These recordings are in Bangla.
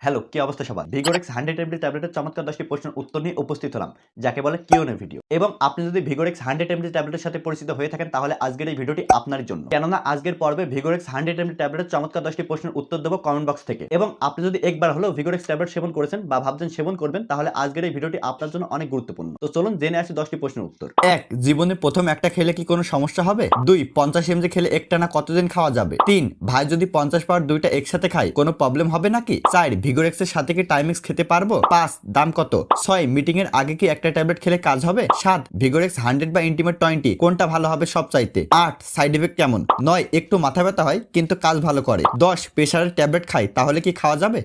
হ্যালো, কি অবস্থা সবার? ভিগোরেক্স 100 এমজি ট্যাবলেটের চমৎকার 10টি প্রশ্নের উত্তর নিয়ে উপস্থিত হলাম, যাকে বলে কিউএনএ ভিডিও। এবং আপনি যদি ভিগোরেক্স 100 এমজি ট্যাবলেটের সাথে পরিচিত হয়ে থাকেন, তাহলে আজকের এই ভিডিওটি আপনার জন্য। কেননা আজকের পর্বে ভিগোরেক্স 100 এমজি ট্যাবলেটের চমৎকার 10টি প্রশ্নের উত্তর দেব কমেন্ট বক্স থেকে। এবং আপনি যদি একবার হলেও ভিগোরেক্স ট্যাবলেট সেবন করেছেন বা ভাবছেন সেবন করবেন, তাহলে আজকের এই ভিডিওটি আপনার জন্য অনেক গুরুত্বপূর্ণ। তো চলুন জেনে আসি 10টি প্রশ্নের উত্তর। 1. জীবনে প্রথম একটা খেলে কি কোনো সমস্যা হবে? 2. 50 এমজি খেলে একটানা কতদিন খাওয়া যাবে? 3. ভাই যদি 50 পাওয়ার দুইটা একসাথে খায় কোনো প্রবলেম হবে নাকি? 4. ভিগোরেক্সের সাথে কি টাইমিক্স খেতে পারবো? 5. দাম কত? 6. মিটিং এর আগে কি একটা ট্যাবলেট খেলে কাজ হবে? 7. ভিগোরেক্স 100 বা ইন্টিমেট 20 কোনটা ভালো হবে সব চাইতে? 8. সাইড ইফেক্ট কেমন? 9. একটু মাথা ব্যথা হয় কিন্তু কাজ ভালো করে। 10. প্রেশারের ট্যাবলেট খাই তাহলে কি খাওয়া যাবে?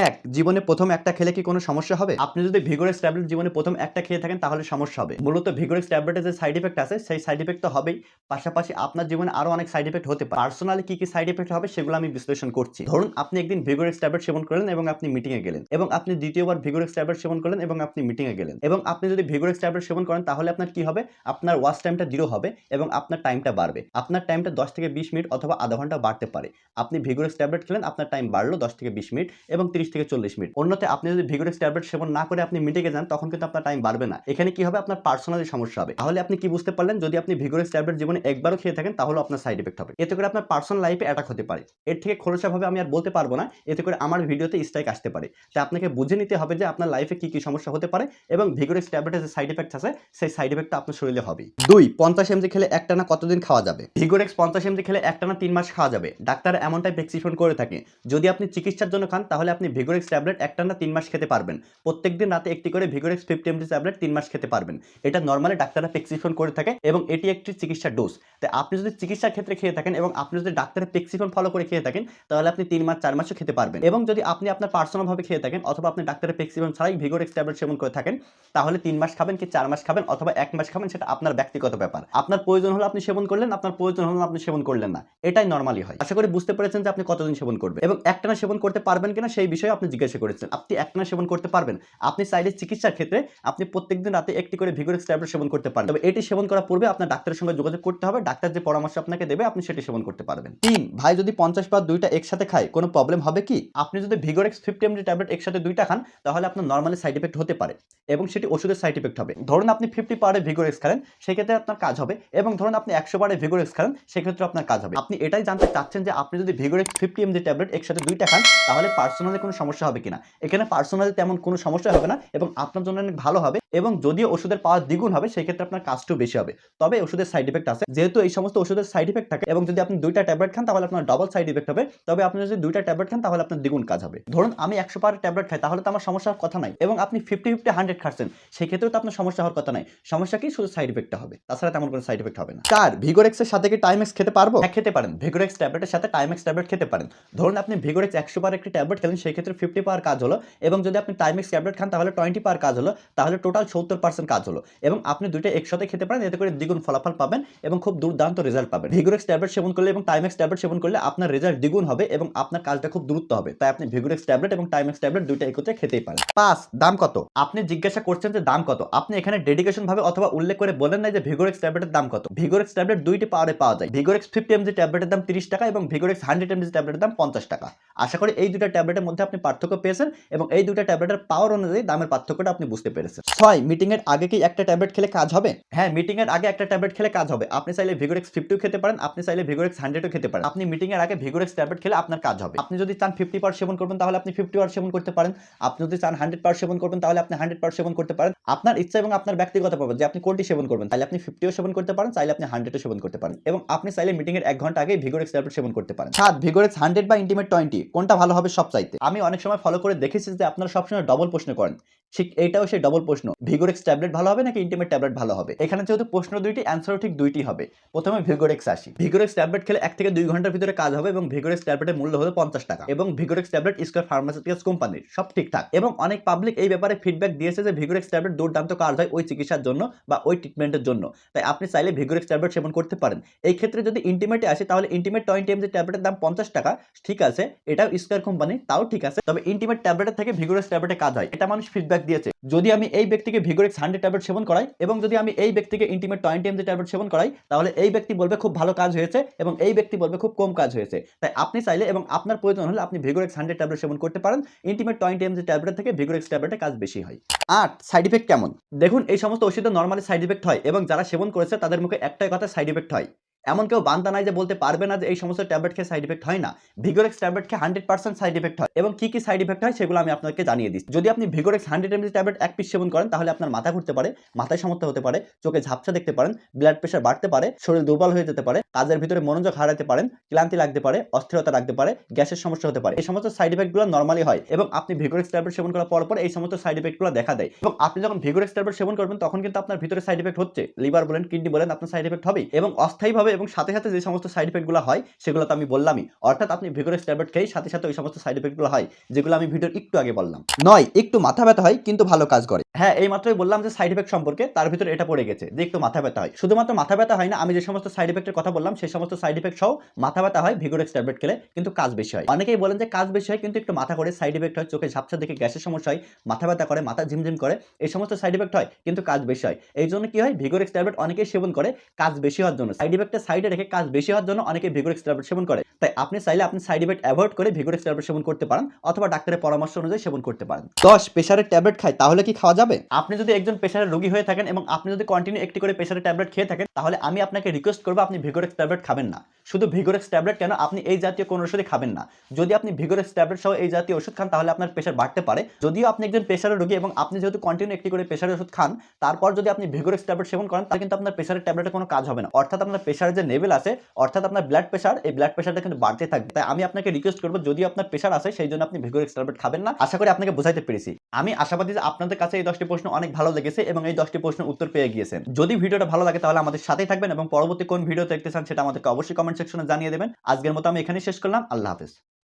1. জীবনে প্রথম একটা খেলে কি কোনো সমস্যা হবে? আপনি যদি ভিগোরেক্স ট্যাবলেট জীবনে প্রথম একটা খেয়ে থাকেন, তাহলে সমস্যা হবে। মূলত ভিগোরেক্স ট্যাবলেটের যে সাইড ইফেক্ট আছে, সেই সাইড ইফেক্ট তো হবেই, পাশাপাশি আপনার জীবনে আরো অনেক সাইড ইফেক্ট হতে পারে। পার্সোনালি কি সাইড ইফেক্ট হবে সেগুলো আমি বিশ্লেষণ করছি। ধরুন আপনি একদিন ভিগোরেক্স ট্যাবলেট সেবন করলেন এবং আপনি মিটিং এ গেলেন, এবং আপনি দ্বিতীয়বার ভিগোরেক্স ট্যাবলেট সেবন করলেন এবং আপনি মিটিং এ গেলেন, এবং আপনি যদি ভিগোরেক্স ট্যাবলেট সেবন করেন, তাহলে আপনার কি হবে? আপনার ওয়াচ টাইমটা 0 হবে এবং আপনার টাইমটা বাড়বে। আপনার টাইমটা 10 থেকে 20 মিনিট অথবা আধা ঘন্টা বাড়তে পারে। আপনি ভিগোরেক্স ট্যাবলেট খেলেন, আপনার টাইম বাড়লো 10 থেকে 20 মিনিট এবং 30 থেকে 40 মিনিট। অন্যথায় আপনি যদি ভিগোরেক্স ট্যাবলেট সেবন না করে আপনি মিটিংয়ে যান, তখন কিন্তু আপনার টাইম বাড়বে না। এখানে কি হবে? আপনার পার্সোনালি সমস্যা হবে। তাহলে আপনি কি বুঝতে পারলেন? যদি আপনি ভিগোরেক্স ট্যাবলেট জীবনে একবারও খেয়ে থাকেন, তাহলে আপনার সাইড ইফেক্ট হবে। এতে করে আপনার পার্সোনাল লাইফে অ্যাটাক হতে পারে। এর থেকে খোলসাভাবে আমি আর বলতে পারবো না, এতে করে আমার ভিডিওতে স্ট্রাইক আসতে পারে। তাই আপনাকে বুঝে নিতে হবে যে আপনার লাইফে কি কি সমস্যা হতে পারে, এবং ভিগোরেক্স ট্যাবলেটের যে সাইড ইফেক্ট আছে, সেই সাইড ইফেক্টটা আপনার শরীরে হবে। 2. 50 এমজি খেলে একটানা কতদিন খাওয়া যাবে? ভিগোরেক্স 50 এমজি খেলে একটানা 3 মাস খাওয়া যাবে। ডাক্তার এমনটাই প্রেসক্রিপশন করে থাকে। যদি আপনি চিকিৎসার জন্য খান, তাহলে আপনি ভিগোরেক্স ট্যাবলেট একটানা 3 মাস খেতে পারবেন। প্রত্যেকদিন রাতে একটি করে ভিগোরেক্স 50 এমজি ট্যাবলেট 3 মাস খেতে পারবেন। এটা নরমালি ডাক্তাররা প্রেসক্রিপশন করে থাকে এবং এটি একটি চিকিৎসার ডোজ। তাই আপনি যদি চিকিৎসার ক্ষেত্রে খেয়ে থাকেন এবং আপনি যদি ডাক্তারের প্রেসক্রিপশন ফলো করে খেয়ে থাকেন, তাহলে আপনি 3 মাস 4 মাসও খেতে পারবেন। এবং যদি আপনি আপনার পার্সোনালভাবে খেয়ে থাকেন অথবা আপনি ডাক্তারের প্রেসক্রিপশন ছাড়াই ভিগোরেক্স ট্যাবলেট সেবন করে থাকেন, তাহলে 3 মাস খাবেন কি 4 মাস খাবেন অথবা 1 মাস খাবেন, সেটা আপনার ব্যক্তিগত ব্যাপার। আপনার প্রয়োজন হলে আপনি সেবন করলেন, আপনার প্রয়োজন হলে আপনি সেবন করলেন না। এটাই নরমালি হয়। আশা করি বুঝতে পেরেছেন যে আপনি কতদিন সেবন করবেন এবং একটানা সেবন করতে পারবেন কিনা সেই বিষয়ে আপনি জিজ্ঞাসা করেছেন। আপনি একটানা সেবন করতে পারবেন। আপনি চাইলে চিকিৎসার ক্ষেত্রে আপনি প্রত্যেকদিন রাতে একটি করে ভিগোরেক্স ট্যাবলেট সেবন করতে পারেন। তবে এটি সেবন করার পূর্বে আপনার ডাক্তারের সঙ্গে যোগাযোগ করতে হবে। ডাক্তার যে পরামর্শ আপনাকে দেবে আপনি সেটি সেবন করতে পারবেন। 3. ভাই যদি 50 পার দুইটা একসাথে খায় কোনো প্রবলেম হবে কি? আপনি যদি ভিগোরেক্স 50 এমজি ট্যাবলেট একসাথে দুইটা খান, তাহলে আপনার নরমালি সাইড ইফেক্ট হতে পারে এবং সেটি ওষুধের সাইড ইফেক্ট হবে। ধরুন আপনি 50 পারে ভিগোরেক্স খান, সেক্ষেত্রে আপনার কাজ হবে, এবং ধরুন আপনি 100 পারে ভিগোরেক্স খান, সেক্ষেত্রে আপনার কাজ হবে। আপনি এটাই জানতে চাচ্ছেন যে আপনি যদি ভিগোরেক্স 50 এমজি ট্যাবলেট একসাথে দুইটা খান, তাহলে পার্সোনালি কোনো সমস্যা হবে কিনা? এখানে পার্সোনালি তেমন কোনো সমস্যা হবে না এবং আপনার জন্য অনেক ভালো হবে, এবং যদিও ওষুধের পাওয়ার দ্বিগুণ হবে, সেই ক্ষেত্রে আপনার কাজটাও বেশি হবে। তবে ওষুধের সাইড ইফেক্ট আছে, যেহেতু এই সমস্ত ওষুধের সাইড ইফেক্ট থাকে, এবং যদি আপনি দুইটা ট্যাবলেট খান তাহলে আপনার ডাবল সাইড ইফেক্ট হবে। তবে আপনি যদি দুইটা ট্যাবলেট খান তাহলে আপনার দ্বিগুণ কাজ হবে। ধরুন আমি 100 পার ট্যাবলেট খাই, তাহলে তো আমার সমস্যা হওয়ার কথা নাই, এবং আপনি 50 100 খাচ্ছেন, সেই ক্ষেত্রেও তো আপনার সমস্যা হওয়ার কথা নাই। সমস্যা কি? শুধু সাইড ইফেক্টটা হবে, তাছাড়া তেমন কোনো সাইড ইফেক্ট হবে না। 4. ভিগোরেক্সের সাথে কি টাইমেক্স খেতে পারবো? হ্যাঁ, খেতে পারেন। ভিগোরেক্স ট্যাবলেটের সাথে টাইমেক্স ট্যাবলেট খেতে পারেন। ধরুন আপনি ভিগোরেক্স 100 পার একটি ট্যাবলেট খেলেন, সেই ক্ষেত্রে 50 পার কাজ হলো, এবং যদি আপনি টাইমেক্স ট্যাবলেট খান তাহলে 20 পার কাজ হলো, তাহলে টোটাল 70% কাজ হলো। এবং আপনি দুইটা একসাথে খেতে পারেন, এতে করে দ্বিগুণ ফলাফল পাবেন এবং খুব দুর্দান্ত রেজাল্ট পাবেন। ভিগোরেক্স ট্যাবলেট সেবন করলে এবং টাইমেক্স ট্যাবলেট সেবন করলে আপনার রেজাল্ট দ্বিগুণ হবে এবং আপনার কাজটা খুব দ্রুত হবে। তাই আপনি ভিগোরেক্স ট্যাবলেট এবং টাইমেক্স ট্যাবলেট দুইটা একত্রে খেতেই পারেন। 5. দাম কত? আপনি জিজ্ঞাসা করছেন যে দাম কত। আপনি এখানে ডেডিকেশন ভাবে অথবা উল্লেখ করে বলেন নাই যে ভিগোরেক্স ট্যাবলেটের দাম কত। ভিগোরেক্স ট্যাবলেট দুইটি পাওয়ারে পাওয়া যায়। ভিগোরেক্স 50 এমজি ট্যাবলেটের দাম 30 টাকা এবং ভিগোরেক্স 100 এমজি ট্যাবলেটের দাম 50 টাকা। আশা করি এই দুটো ট্যাবলেটের মধ্যে আপনি পার্থক্য পেয়েছেন এবং এই দুটো ট্যাবলেটের পাওয়ার অনুযায়ী দামের পার্থক্যটা আপনি বুঝতে পেরেছেন। 6. মিটিং এর আগে কি একটা ট্যাবলেট খেলে কাজ হবে? হ্যাঁ, মিটিং এর আগে একটা ট্যাবলেট খেলে কাজ হবে। আপনি চাইলে ভিগোরেক্স 50 খেতে পারেন, আপনি চাইলে ভিগোরেক্স 100 খেতে পারেন। আপনি মিটিং এর আগে ভিগোরেক্স ট্যাবলেট খেলে আপনার কাজ হবে। আপনি যদি চান 50 পার সেবন করবেন, তাহলে আপনি 50 পার সেবন করতে পারেন। আপনি যদি চান 100 পার সেবন করবেন, তাহলে আপনি 100 পার সেবন করতে পারেন। আপনার ইচ্ছা এবং আপনার ব্যক্তিগত ব্যাপার যে আপনি কোনটি সেবন করবেন। চাইলে আপনি 50ও সেবন করতে পারেন, চাইলে আপনি 100ও সেবন করতে পারেন, এবং আপনি চাইলে মিটিং এর 1 ঘন্টা আগে ভিগোরেক্স ট্যাবলেট সেবন করতে পারেন। 7. ভিগোরেক্স 100 বা ইন্টিমেট 20 কোনটা ভালো হবে সবচাইতে? আমি অনেক সময় ফলো করে দেখেছি যে আপনারা সবসময় ডবল প্রশ্ন করেন। ঠিক এইটাও সেই ডবল প্রশ্ন, ভিগোরেক্স ট্যাবলেট ভালো হবে নাকি ইন্টিমেট ট্যাবলেট ভালো হবে? এখানে যেহেতু প্রশ্ন দুইটি, অ্যান্সারও ঠিক দুইটি হবে। প্রথমে ভিগোরেক্স আসি। ভিগোরেক্স ট্যাবলেট খেলে 1 থেকে 2 ঘন্টার ভিতরে কাজ হবে এবং ভিগোরেক্স ট্যাবলেটের মূল্য হলো 50 টাকা, এবং ভিগোরেক্স ট্যাবলেট স্কয়ার ফার্মাসিউটিক্যালস কোম্পানির, সব ঠিকঠাক। এবং অনেক পাবলিক এই ব্যাপারে ফিডব্যাক দিয়েছে যে ভিগোরেক্স ট্যাবলেট দুর্দান্ত কাজ হয় ওই চিকিৎসার জন্য বা ওই ট্রিটমেন্টের জন্য। তাই আপনি চাইলে ভিগোরেক্স ট্যাবলেট সেবন করতে পারেন। এই ক্ষেত্রে যদি ইন্টিমেটে আসে, তাহলে ইন্টিমেট 20 এমজি ট্যাবলেটের দাম 50 টাকা, ঠিক আছে, এটাও স্কয়ার কোম্পানি, তাও ঠিক ঠিক আছে, তবে ইন্টিমেট ট্যাবলেটের থেকে ভিগোরেক্স ট্যাবলেটে কাজ হয়, এটা মানুষ ফিডব্যাক দিয়েছে। যদি আমি এই ব্যক্তিকে ভিগোরেক্স 100 ট্যাবলেট সেবন করাই এবং যদি আমি এই ব্যক্তিকে ইন্টিমেট 20 mg ট্যাবলেট সেবন করাই, তাহলে এই ব্যক্তি বলবে খুব ভালো কাজ হয়েছে এবং এই ব্যক্তি বলবে খুব কম কাজ হয়েছে। তাই আপনি চাইলে এবং আপনার প্রয়োজন হলে আপনি ভিগোরেক্স 100 ট্যাবলেট সেবন করতে পারেন। ইন্টিমেট 20 mg ট্যাবলেট থেকে ভিগোরেক্স ট্যাবলেটে কাজ বেশি হয়। 8, সাইড ইফেক্ট কেমন? দেখুন, এই সমস্ত ওষুধে নরমালি সাইড ইফেক্ট হয় এবং যারা সেবন করেছে তাদের মুখে একটাই কথা, সাইড ইফেক্ট হয়। এমন কেউ বান্দা নাই যে বলতে পারবে না যে এই সমস্ত ট্যাবলেট খেয়ে সাইড ইফেক্ট হয় না। ভিগোরেক্স ট্যাবলেট খেয়ে 100% সাইড ইফেক্ট হয় এবং কি সাইড ইফেক্ট হয় সেগুলো আমি আপনাকে জানিয়ে দিচ্ছি। যদি আপনি ভিগোরেক্স 100 mg ট্যাবলেট এক পিস সেবন করেন, তাহলে আপনার মাথা ঘুরতে পারে, মাথায় সমস্যা হতে পারে, চোখে ঝাপসা দেখতে পারেন, ব্লাড প্রেশার বাড়তে পারে, শরীর দুর্বল হয়ে যেতে পারে, কাজের ভিতরে মনোযোগ হারাতে পারেন, ক্লান্তি লাগতে পারে, অস্থিরতা লাগতে পারে, গ্যাসের সমস্যা হতে পারে। এই সমস্ত সাইড ইফেক্টগুলো নরমালি হয় এবং আপনি ভিগোরেক্স ট্যাবলেট সেবন করার পর এই সমস্ত সাইড ইফেক্টগুলো দেখা দেয় এবং আপনি যখন ভিগোরেক্স ট্যাবলেট সেবন করবেন তখন কিন্তু আপনার ভিতরে সাইড ইফেক্ট হচ্ছে, লিভার বলেন, কিডনি বলেন, আপনার সাইড ইফেক্ট হবে এবং অস্থায়ীভাবে এবং সাথে সাথে যে সমস্ত সাইড ইফেক্টগুলো হয় সেগুলো তো আমি বললামই। অর্থাৎ আপনি ভিগোরেক্স ট্যাবলেট খেয়ে সাথে সাথে ওই সমস্ত সাইড ইফেক্টগুলো হয় যেগুলো আমি ভিডিওর একটু আগে বললাম। 9, একটু মাথা ব্যথা হয় কিন্তু ভালো কাজ করে। হ্যাঁ, এই মাত্রই বললাম যে সাইড ইফেক্ট সম্পর্কে, তার ভিতরে এটা পড়ে গেছে যে একটু মাথা ব্যথা হয়। শুধুমাত্র মাথা ব্যথা হয় না, আমি যে সমস্ত সাইড ইফেক্টের কথা বললাম সেই সমস্ত সাইড ইফেক্ট সহ মাথা ব্যথা হয় ভিগোরেক্স ট্যাবলেট খেলে, কিন্তু কাজ বেশি হয়। অনেকেই বলেন যে কাজ বেশি হয় কিন্তু একটু মাথা করে, সাইড ইফেক্ট হয়, চোখে ঝাপসা দেখে গ্যাসের সমস্যা হয়, মাথা ব্যথা করে, মাথা ঝিমঝিম করে, এই সমস্ত সাইড ইফেক্ট হয় কিন্তু কাজ বেশি হয়। এই জন্য কি হয়, ভিগোরেক্স ট্যাবলেট অনেকেই সেবন করে কাজ বেশি হওয়ার জন্য, সাইড ইফেক্টের সাইডে রেখে কাজ বেশি হওয়ার জন্য অনেকে ভিগোরেক্স ট্যাবলেট সেবন করে। তাই আপনি চাইলে আপনি সাইড ইফেক্ট অ্যাভয়েড করে ভিগোরেক্স ট্যাবলেট সেবন করতে পারেন অথবা ডাক্তারের পরামর্শ অনুযায়ী সেবন করতে পারেন। 10, প্রেসারের ট্যাবলেট খায় তাহলে কি খাওয়া যাবে? আপনি যদি একজন প্রেসারের রোগী হয়ে থাকেন এবং আপনি যদি কন্টিনিউ একটি করে প্রেসারের ট্যাবলেট খেয়ে থাকেন, তাহলে আমি আপনাকে রিকোয়েস্ট করব আপনি ভিগোরেক্স ট্যাবলেট খাবেন না। শুধু ভিগোরেক্স ট্যাবলেট কেন, আপনি এই জাতীয় কোনো ওষুধই খাবেন না। যদি আপনি ভিগোরেক্স ট্যাবলেট সহ এই জাতীয় ওষুধ খান তাহলে আপনার প্রেসার বাড়তে পারে। যদিও আপনি একজন প্রেসারের রোগী এবং আপনি যেহেতু কন্টিনিউ একটি করে প্রেসারের ওষুধ খান, তারপর যদি আপনি ভিগোরেক্স ট্যাবলেট সেবন করেন তাহলে কিন্তু আপনার প্রেসারের ট্যাবলেটে কোনো কাজ হবে না। অর্থাৎ আপনার প্রেসারের যে লেভেল আছে, অর্থাৎ আপনার ব্লাড প্রেসার, এই ব্লাড প্রেসারটা কিন্তু বাড়তে থাকবে। তাই আমি আপনাকে রিকোয়েস্ট করব, যদি আপনার প্রেসার আছে সেই জন্য আপনি ভিগোরেক্স ট্যাবলেট খাবেন না। আশা করি আপনাকে বোঝাইতে পেরেছি। আমি আশাবাদী যে আপনাদের কাছে এই 10টি প্রশ্ন অনেক ভালো লেগেছে এবং এই 10টি প্রশ্নের উত্তর পেয়ে গিয়েছেন। যদি ভিডিওটা ভালো লাগে তাহলে আমাদের সাথেই থাকবেন এবং পরবর্তী কোন ভিডিও দেখতে চান সেটা আমাদেরকে অবশ্যই কমেন্ট সেকশনে জানিয়ে দেবেন। আজকের মতো আমি এখানেই শেষ করলাম। আল্লাহ হাফেজ।